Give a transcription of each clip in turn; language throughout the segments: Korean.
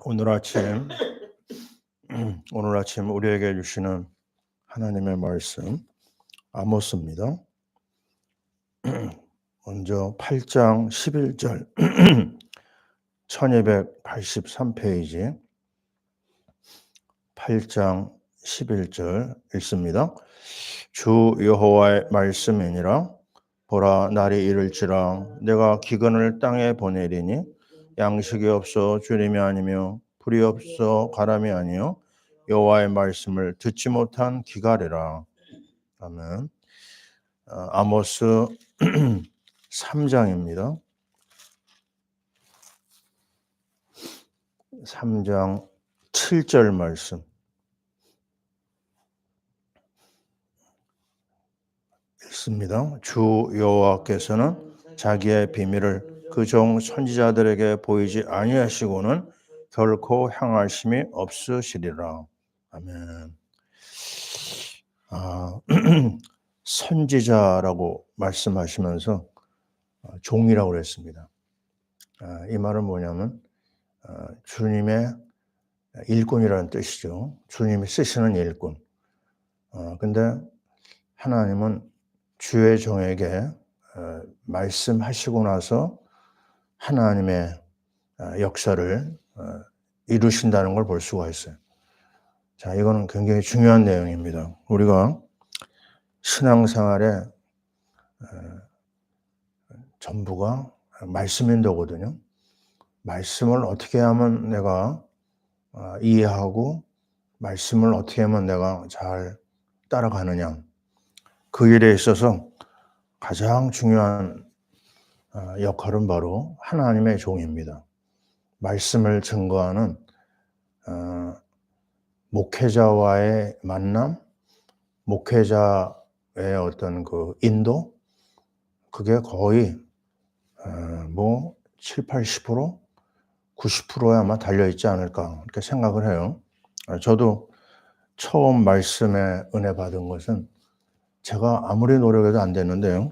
오늘 아침 오늘 아침 우리에게 주시는 하나님의 말씀 아모스입니다. 먼저 8장 11절 1283페이지 8장 11절 읽습니다. 주 여호와의 말씀이니라. 보라, 날이 이를지라 내가 기근을 땅에 보내리니 양식이 없어 주림이 아니며 불이 없어 가람이 아니요 여호와의 말씀을 듣지 못한 기갈이라. 아멘. 아모스 3장입니다. 3장 7절 말씀 읽습니다. 주 여호와께서는 자기의 비밀을 그 종 선지자들에게 보이지 아니하시고는 결코 향하심이 없으시리라. 아멘. 선지자라고 말씀하시면서 종이라고 그랬습니다. 이 말은 뭐냐면 주님의 일꾼이라는 뜻이죠. 주님이 쓰시는 일꾼. 근데 하나님은 주의 종에게 말씀하시고 나서 하나님의 역사를 이루신다는 걸 볼 수가 있어요. 자, 이거는 굉장히 중요한 내용입니다. 우리가 신앙생활에 전부가 말씀인도거든요. 말씀을 어떻게 하면 내가 이해하고 말씀을 어떻게 하면 내가 잘 따라가느냐. 그 일에 있어서 가장 중요한 역할은 바로 하나님의 종입니다. 말씀을 증거하는 목회자와의 만남, 목회자의 어떤 그 인도, 그게 거의 7, 80%, 90%에 아마 달려있지 않을까 이렇게 생각을 해요. 저도 처음 말씀에 은혜 받은 것은 제가 아무리 노력해도 안 됐는데요.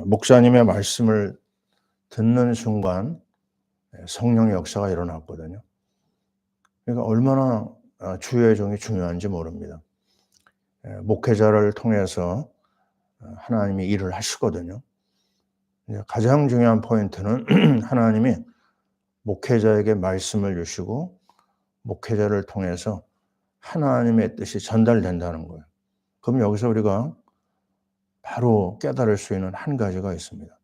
목사님의 말씀을 듣는 순간 성령의 역사가 일어났거든요. 그러니까 얼마나 주의 종이 중요한지 모릅니다. 목회자를 통해서 하나님이 일을 하시거든요. 가장 중요한 포인트는 하나님이 목회자에게 말씀을 주시고 목회자를 통해서 하나님의 뜻이 전달된다는 거예요. 그럼 여기서 우리가 바로 깨달을 수 있는 한 가지가 있습니다.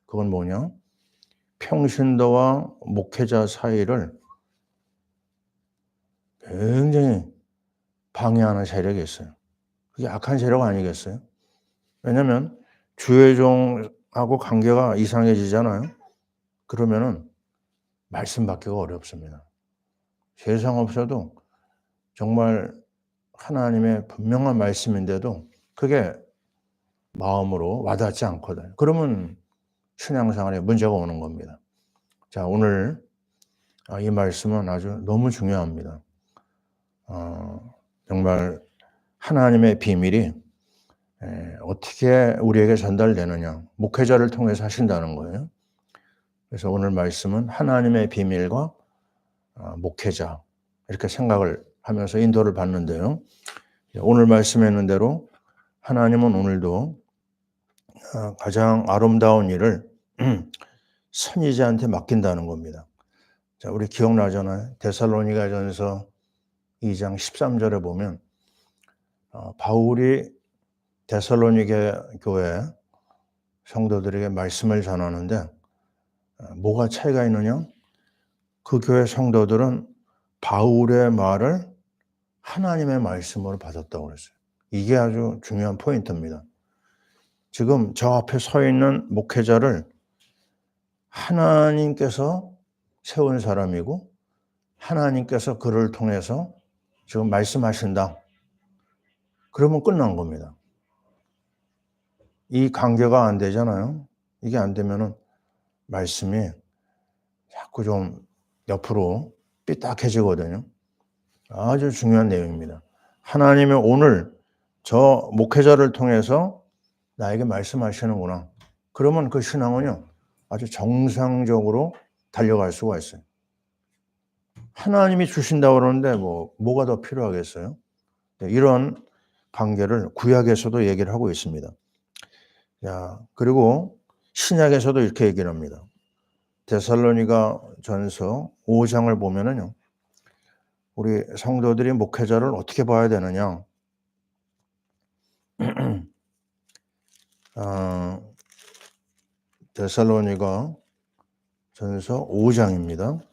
그건 뭐냐? 평신도와 목회자 사이를 굉장히 방해하는 세력이 있어요. 그게 악한 세력 아니겠어요? 왜냐하면 주의 종하고 관계가 이상해지잖아요. 그러면은 말씀 받기가 어렵습니다. 세상 없어도 정말 하나님의 분명한 말씀인데도 그게 마음으로 와닿지 않거든요. 그러면 신앙생활에 문제가 오는 겁니다. 자, 오늘 이 말씀은 아주 너무 중요합니다. 정말 하나님의 비밀이 어떻게 우리에게 전달되느냐, 목회자를 통해서 하신다는 거예요. 그래서 오늘 말씀은 하나님의 비밀과 목회자 이렇게 생각을 하면서 인도를 받는데요. 오늘 말씀했는 대로 하나님은 오늘도 가장 아름다운 일을 선지자한테 맡긴다는 겁니다. 자, 우리 기억나잖아요. 데살로니가전서 2장 13절에 보면 바울이 데살로니게 교회 성도들에게 말씀을 전하는데 뭐가 차이가 있느냐? 그 교회 성도들은 바울의 말을 하나님의 말씀으로 받았다고 그랬어요. 이게 아주 중요한 포인트입니다. 지금 저 앞에 서 있는 목회자를 하나님께서 세운 사람이고 하나님께서 그를 통해서 지금 말씀하신다. 그러면 끝난 겁니다. 이 관계가 안 되잖아요. 이게 안 되면은 말씀이 자꾸 좀 옆으로 삐딱해지거든요. 아주 중요한 내용입니다. 하나님이 오늘 저 목회자를 통해서 나에게 말씀하시는구나. 그러면 그 신앙은요, 아주 정상적으로 달려갈 수가 있어요. 하나님이 주신다고 그러는데 뭐가 더 필요하겠어요? 네, 이런 관계를 구약에서도 얘기를 하고 있습니다. 야, 그리고 신약에서도 이렇게 얘기를 합니다. 데살로니가 전서 5장을 보면은요, 우리 성도들이 목회자를 어떻게 봐야 되느냐? 데살로니가 전서 5장입니다.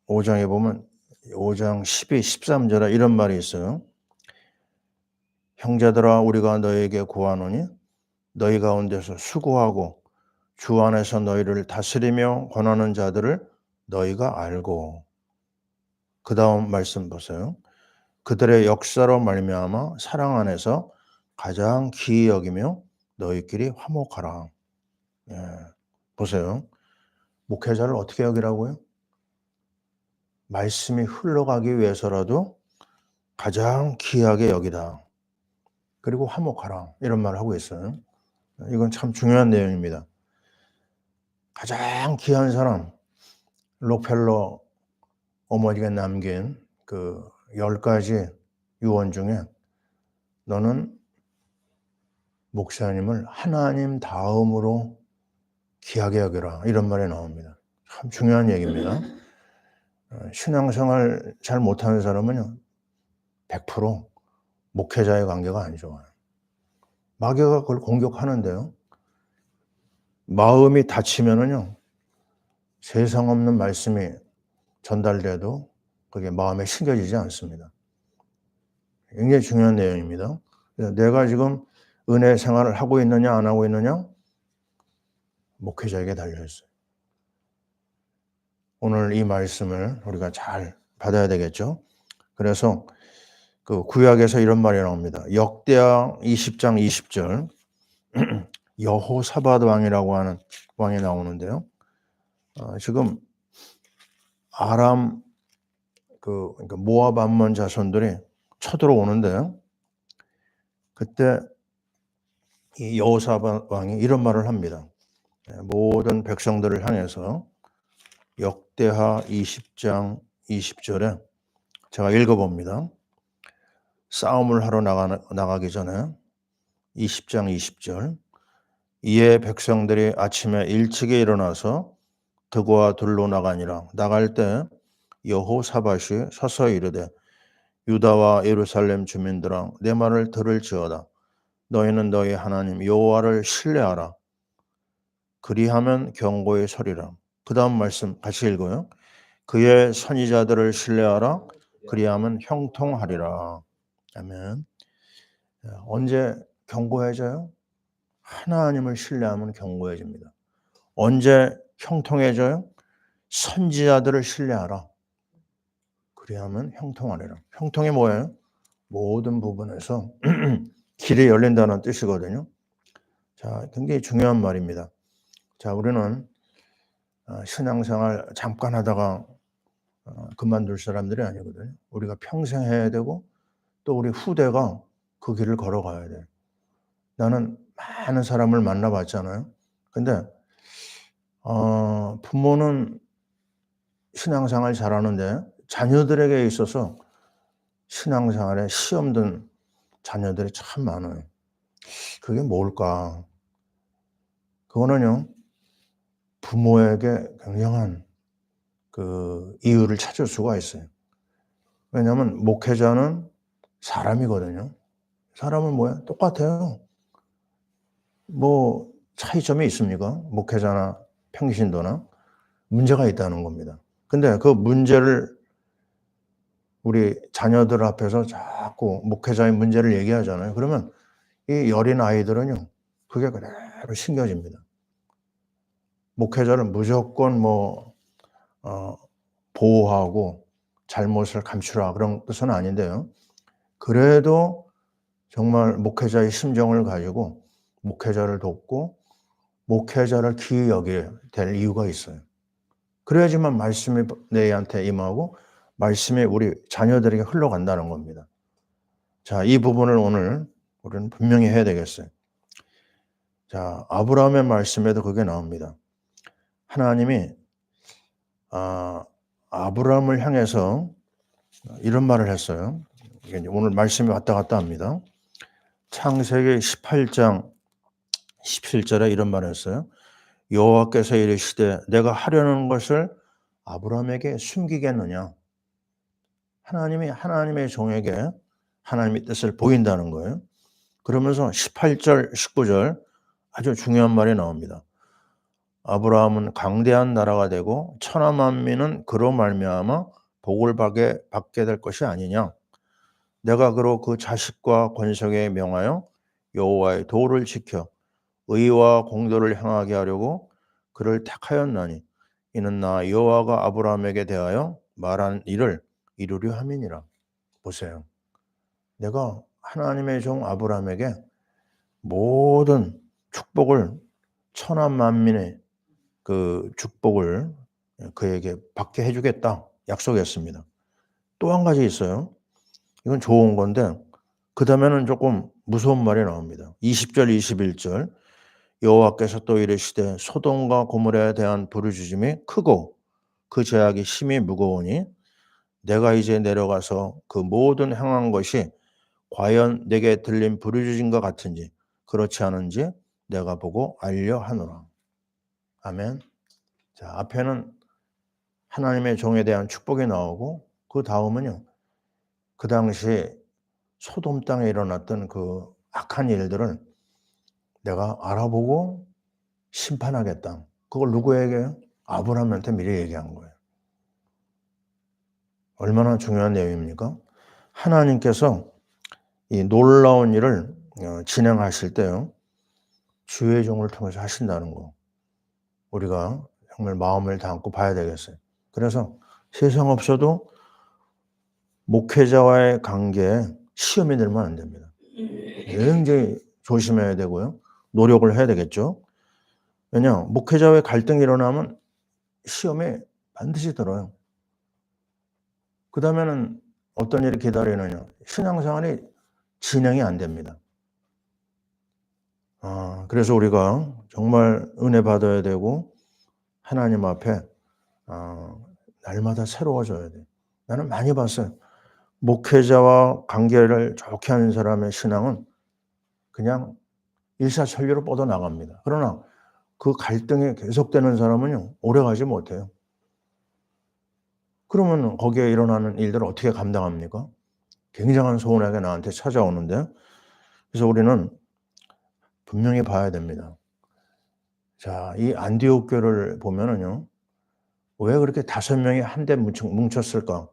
5장에 보면 5장 12, 13절에 이런 말이 있어요. 형제들아 우리가 너에게 구하노니 너희 가운데서 수고하고 주 안에서 너희를 다스리며 권하는 자들을 너희가 알고. 그 다음 말씀 보세요. 그들의 역사로 말미암아 사랑 안에서 가장 귀히 여기며 너희끼리 화목하라. 예, 보세요. 목회자를 어떻게 여기라고요? 말씀이 흘러가기 위해서라도 가장 귀하게 여기다. 그리고 화목하라. 이런 말을 하고 있어요. 이건 참 중요한 내용입니다. 가장 귀한 사람, 록펠러 어머니가 남긴 그 10가지 유언 중에 너는 목사님을 하나님 다음으로 귀하게 여겨라. 이런 말이 나옵니다. 참 중요한 얘기입니다. 신앙생활 잘 못하는 사람은요, 100% 목회자의 관계가 안 좋아요. 마귀가 그걸 공격하는데요. 마음이 닫히면은요, 세상 없는 말씀이 전달돼도 그게 마음에 심겨지지 않습니다. 굉장히 중요한 내용입니다. 내가 지금 은혜 생활을 하고 있느냐 안 하고 있느냐 목회자에게 달려있어요. 오늘 이 말씀을 우리가 잘 받아야 되겠죠. 그래서 그 구약에서 이런 말이 나옵니다. 역대하 20장 20절 여호사밧 왕이라고 하는 왕이 나오는데요. 지금 아람 그러니까 모압 암몬 자손들이 쳐들어오는데요. 그때 이 여호사밧 왕이 이런 말을 합니다. 모든 백성들을 향해서 역대하 20장 20절에 제가 읽어봅니다. 싸움을 하러 나가기 전에 20장 20절 이에 백성들이 아침에 일찍이 일어나서 드고와 둘로 나가니라. 나갈 때 여호사밧이 서서 이르되 유다와 예루살렘 주민들아 내 말을 들을지어다. 너희는 너희 하나님 여호와를 신뢰하라. 그리하면 경고에 서리라. 그 다음 말씀 같이 읽어요. 그의 선지자들을 신뢰하라. 그리하면 형통하리라. 아멘. 언제 경고해져요? 하나님을 신뢰하면 경고해집니다. 언제 형통해져요? 선지자들을 신뢰하라. 그리하면 형통하리라. 형통이 뭐예요? 모든 부분에서 길이 열린다는 뜻이거든요. 자, 굉장히 중요한 말입니다. 자, 우리는 신앙생활 잠깐 하다가 그만둘 사람들이 아니거든요. 우리가 평생 해야 되고 또 우리 후대가 그 길을 걸어가야 돼요. 나는 많은 사람을 만나봤잖아요. 근데 부모는 신앙생활 잘하는데 자녀들에게 있어서 신앙생활에 시험 든 자녀들이 참 많아요. 그게 뭘까? 그거는요, 부모에게 굉장한 그 이유를 찾을 수가 있어요. 왜냐하면 목회자는 사람이거든요. 사람은 뭐야? 똑같아요. 뭐 차이점이 있습니까? 목회자나 평신도나 문제가 있다는 겁니다. 근데 그 문제를 우리 자녀들 앞에서 자꾸 목회자의 문제를 얘기하잖아요. 그러면 이 여린 아이들은요, 그게 그대로 심겨집니다. 목회자를 무조건 보호하고 잘못을 감추라 그런 뜻은 아닌데요. 그래도 정말 목회자의 심정을 가지고 목회자를 돕고 목회자를 귀히 여겨야 될 이유가 있어요. 그래야지만 말씀이 내한테 임하고 말씀이 우리 자녀들에게 흘러간다는 겁니다. 자, 이 부분을 오늘 우리는 분명히 해야 되겠어요. 자, 아브라함의 말씀에도 그게 나옵니다. 하나님이 아브라함을 향해서 이런 말을 했어요. 이게 이제 오늘 말씀이 왔다 갔다 합니다. 창세기 18장 17절에 이런 말을 했어요. 여호와께서 이르시되 내가 하려는 것을 아브라함에게 숨기겠느냐. 하나님이 하나님의 종에게 하나님의 뜻을 보인다는 거예요. 그러면서 18절 19절 아주 중요한 말이 나옵니다. 아브라함은 강대한 나라가 되고 천하 만민은 그로 말미암아 복을 받게 될 것이 아니냐. 내가 그로 그 자식과 권속에 명하여 여호와의 도를 지켜 의와 공도를 행하게 하려고 그를 택하였나니 이는 나 여호와가 아브라함에게 대하여 말한 일을 이루려 함이니라. 보세요. 내가 하나님의 종 아브라함에게 모든 축복을 천하 만민의 그 축복을 그에게 받게 해주겠다 약속했습니다. 또 한 가지 있어요. 이건 좋은 건데 그 다음에는 조금 무서운 말이 나옵니다. 20절 21절 여호와께서 또 이르시되 소돔과 고모라에 대한 부르짖음이 크고 그 죄악이 심히 무거우니 내가 이제 내려가서 그 모든 행한 것이 과연 내게 들린 부르짖음과 같은지 그렇지 않은지 내가 보고 알려 하노라. 아멘. 자, 앞에는 하나님의 종에 대한 축복이 나오고 그 다음은요. 그 당시 소돔 땅에 일어났던 그 악한 일들을 내가 알아보고 심판하겠다. 그걸 누구에게요? 아브라함한테 미리 얘기한 거예요. 얼마나 중요한 내용입니까? 하나님께서 이 놀라운 일을 진행하실 때요. 주의 종을 통해서 하신다는 거. 우리가 정말 마음을 담고 봐야 되겠어요. 그래서 세상 없어도 목회자와의 관계에 시험이 들면 안 됩니다. 굉장히 조심해야 되고요. 노력을 해야 되겠죠. 왜냐, 목회자와의 갈등이 일어나면 시험에 반드시 들어요. 그 다음에는 어떤 일이 기다리느냐. 신앙생활이 진행이 안 됩니다. 그래서 우리가 정말 은혜 받아야 되고 하나님 앞에 날마다 새로워져야 돼요. 나는 많이 봤어요. 목회자와 관계를 좋게 하는 사람의 신앙은 그냥 일사천리로 뻗어나갑니다. 그러나 그 갈등이 계속되는 사람은요, 오래가지 못해요. 그러면 거기에 일어나는 일들을 어떻게 감당합니까? 굉장한 소원하게 나한테 찾아오는데, 그래서 우리는 분명히 봐야 됩니다. 자, 이 안디옥 교를 보면은요, 왜 그렇게 5명이 한데 뭉쳤을까?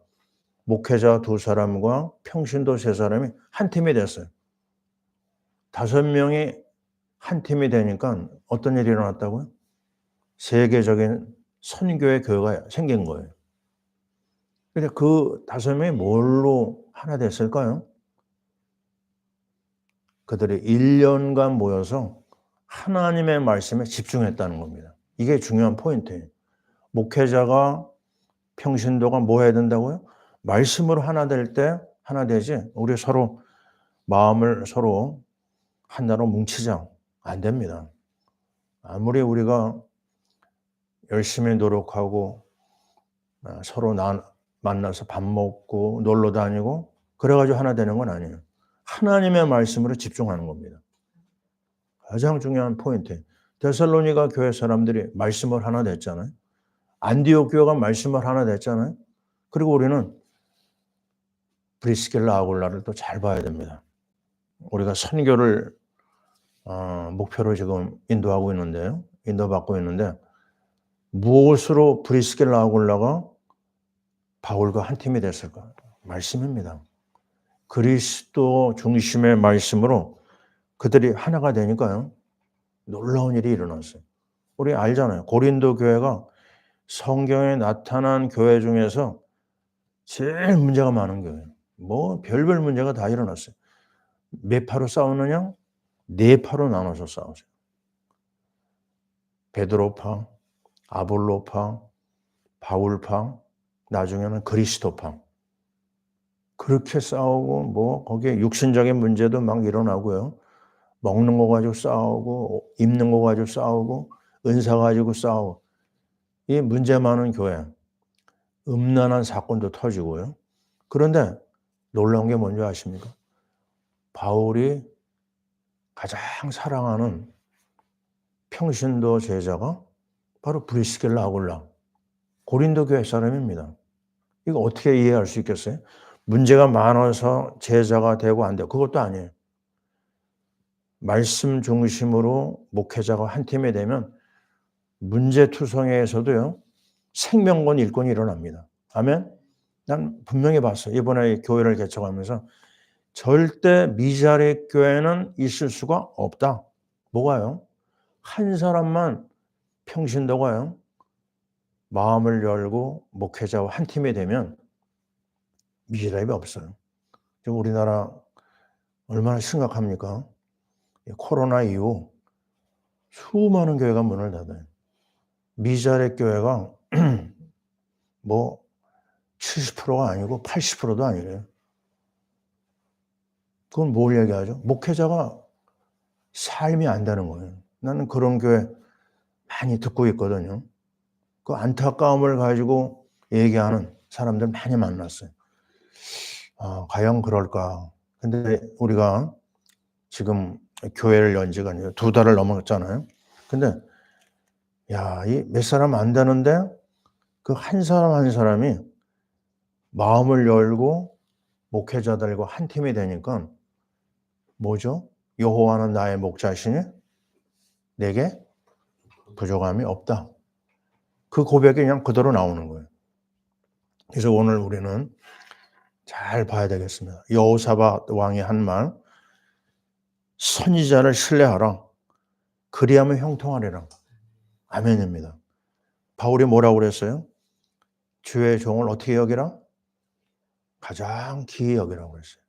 목회자 2사람과 평신도 3사람이 한 팀이 됐어요. 5명이 한 팀이 되니까 어떤 일이 일어났다고요? 세계적인 선교의 교회가 생긴 거예요. 근데 그 5명이 뭘로 하나 됐을까요? 그들이 1년간 모여서 하나님의 말씀에 집중했다는 겁니다. 이게 중요한 포인트예요. 목회자가 평신도가 뭐 해야 된다고요? 말씀으로 하나 될 때 하나 되지 우리 서로 마음을 서로 하나로 뭉치자. 안 됩니다. 아무리 우리가 열심히 노력하고 서로 만나서 밥 먹고 놀러 다니고 그래가지고 하나 되는 건 아니에요. 하나님의 말씀으로 집중하는 겁니다. 가장 중요한 포인트. 데살로니가 교회 사람들이 말씀을 하나 됐잖아요. 안디옥 교회가 말씀을 하나 됐잖아요. 그리고 우리는 브리스길라 아굴라를 또 잘 봐야 됩니다. 우리가 선교를 목표로 지금 인도하고 있는데요. 인도받고 있는데 무엇으로 브리스길라 아굴라가 바울과 한 팀이 됐을까? 말씀입니다. 그리스도 중심의 말씀으로 그들이 하나가 되니까요. 놀라운 일이 일어났어요. 우리 알잖아요. 고린도 교회가 성경에 나타난 교회 중에서 제일 문제가 많은 교회예요. 뭐 별별 문제가 다 일어났어요. 몇 파로 싸우느냐? 4파로 나눠서 싸우세요. 베드로파, 아볼로파, 바울파, 나중에는 그리스도파. 그렇게 싸우고 뭐 거기에 육신적인 문제도 막 일어나고요. 먹는 거 가지고 싸우고 입는 거 가지고 싸우고 은사 가지고 싸우고 이 문제 많은 교회. 음란한 사건도 터지고요. 그런데 놀라운 게 뭔지 아십니까? 바울이 가장 사랑하는 평신도 제자가 바로 브리스길라 아굴라, 고린도 교회 사람입니다. 이거 어떻게 이해할 수 있겠어요? 문제가 많아서 제자가 되고 안 되고 그것도 아니에요. 말씀 중심으로 목회자가 한 팀이 되면 문제투성이에서도요, 생명권 일권이 일어납니다. 아멘? 난 분명히 봤어요. 이번에 교회를 개척하면서 절대 미자립 교회는 있을 수가 없다. 뭐가요? 한 사람만 평신도가요, 마음을 열고 목회자와 한 팀이 되면 미자립이 없어요. 지금 우리나라 얼마나 심각합니까? 코로나 이후 수많은 교회가 문을 닫아요. 미자립 교회가 뭐 70%가 아니고 80%도 아니래요. 그건 뭘 얘기하죠? 목회자가 삶이 안 되는 거예요. 나는 그런 교회 많이 듣고 있거든요. 그 안타까움을 가지고 얘기하는 사람들 많이 만났어요. 아, 과연 그럴까? 근데 우리가 지금 교회를 연 지가 이제 2달을 넘었잖아요. 근데 야, 이 몇 사람 안 되는데 그 한 사람 한 사람이 마음을 열고 목회자들과 한 팀이 되니까 뭐죠? 여호와는 나의 목자시니 내게 부족함이 없다. 그 고백이 그냥 그대로 나오는 거예요. 그래서 오늘 우리는 잘 봐야 되겠습니다. 여호사밧 왕이 한 말, 선지자를 신뢰하라. 그리하면 형통하리라. 아멘입니다. 바울이 뭐라고 그랬어요? 주의 종을 어떻게 여기라? 가장 귀히 여기라고 그랬어요.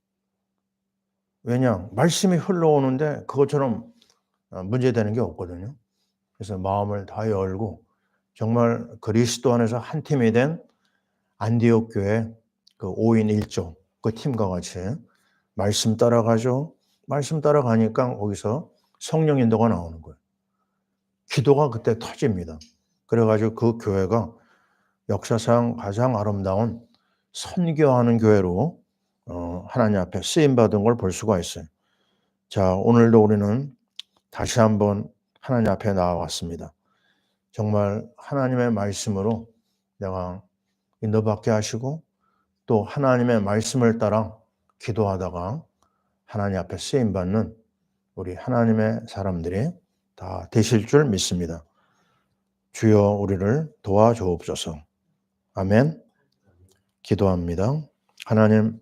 왜냐? 말씀이 흘러오는데 그것처럼 문제되는 게 없거든요. 그래서 마음을 다 열고 정말 그리스도 안에서 한 팀이 된 안디옥 교회 그 5인 1조 그 팀과 같이 말씀 따라가죠. 말씀 따라가니까 거기서 성령 인도가 나오는 거예요. 기도가 그때 터집니다. 그래가지고 그 교회가 역사상 가장 아름다운 선교하는 교회로 하나님 앞에 쓰임받은 걸 볼 수가 있어요. 자, 오늘도 우리는 다시 한번 하나님 앞에 나와왔습니다. 정말 하나님의 말씀으로 내가 인도받게 하시고 또 하나님의 말씀을 따라 기도하다가 하나님 앞에 쓰임받는 우리 하나님의 사람들이 다 되실 줄 믿습니다. 주여 우리를 도와주옵소서. 아멘. 기도합니다. 하나님,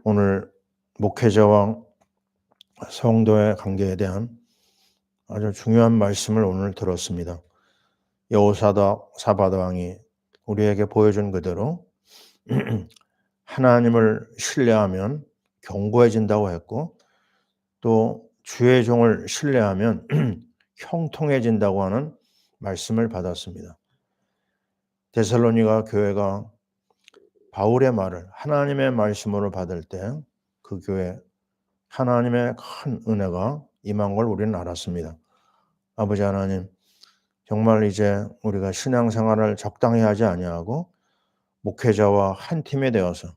오늘 목회자와 성도의 관계에 대한 아주 중요한 말씀을 오늘 들었습니다. 여호사밧 왕이 우리에게 보여준 그대로 하나님을 신뢰하면 견고해진다고 했고 또 주의 종을 신뢰하면 형통해진다고 하는 말씀을 받았습니다. 데살로니가 교회가 바울의 말을 하나님의 말씀으로 받을 때 그 교회 하나님의 큰 은혜가 임한 걸 우리는 알았습니다. 아버지 하나님, 정말 이제 우리가 신앙생활을 적당히 하지 아니하고 목회자와 한 팀이 되어서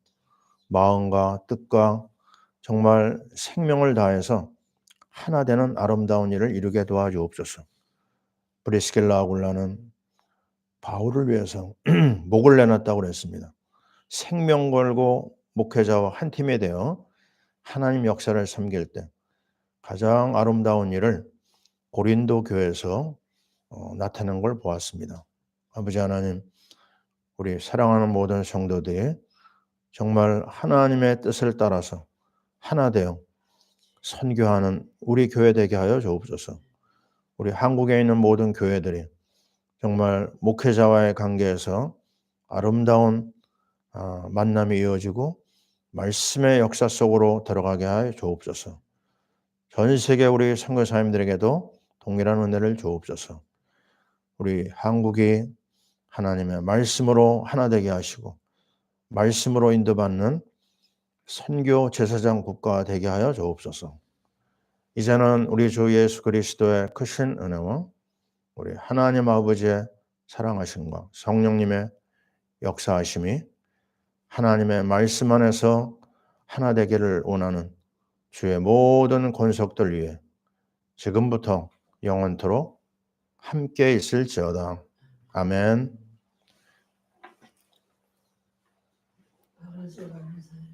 마음과 뜻과 정말 생명을 다해서 하나 되는 아름다운 일을 이루게 도와주옵소서. 브리스길라 아굴라는 바울을 위해서 목을 내놨다고 그랬습니다. 생명 걸고 목회자와 한 팀이 되어 하나님 역사를 섬길 때 가장 아름다운 일을 고린도 교회에서 나타낸 걸 보았습니다. 아버지 하나님, 우리 사랑하는 모든 성도들이 정말 하나님의 뜻을 따라서 하나 되어 선교하는 우리 교회 되게 하여 주옵소서. 우리 한국에 있는 모든 교회들이 정말 목회자와의 관계에서 아름다운 만남이 이어지고 말씀의 역사 속으로 들어가게 하여 주옵소서. 전 세계 우리 선교사님들에게도 동일한 은혜를 주옵소서. 우리 한국이 하나님의 말씀으로 하나 되게 하시고 말씀으로 인도받는 선교 제사장 국가 되게 하여 주옵소서. 이제는 우리 주 예수 그리스도의 크신 은혜와 우리 하나님 아버지의 사랑하심과 성령님의 역사하심이 하나님의 말씀 안에서 하나 되기를 원하는 주의 모든 권속들 위해 지금부터 영원토록 함께 있을지어다. 아멘. 아버지 감사해요.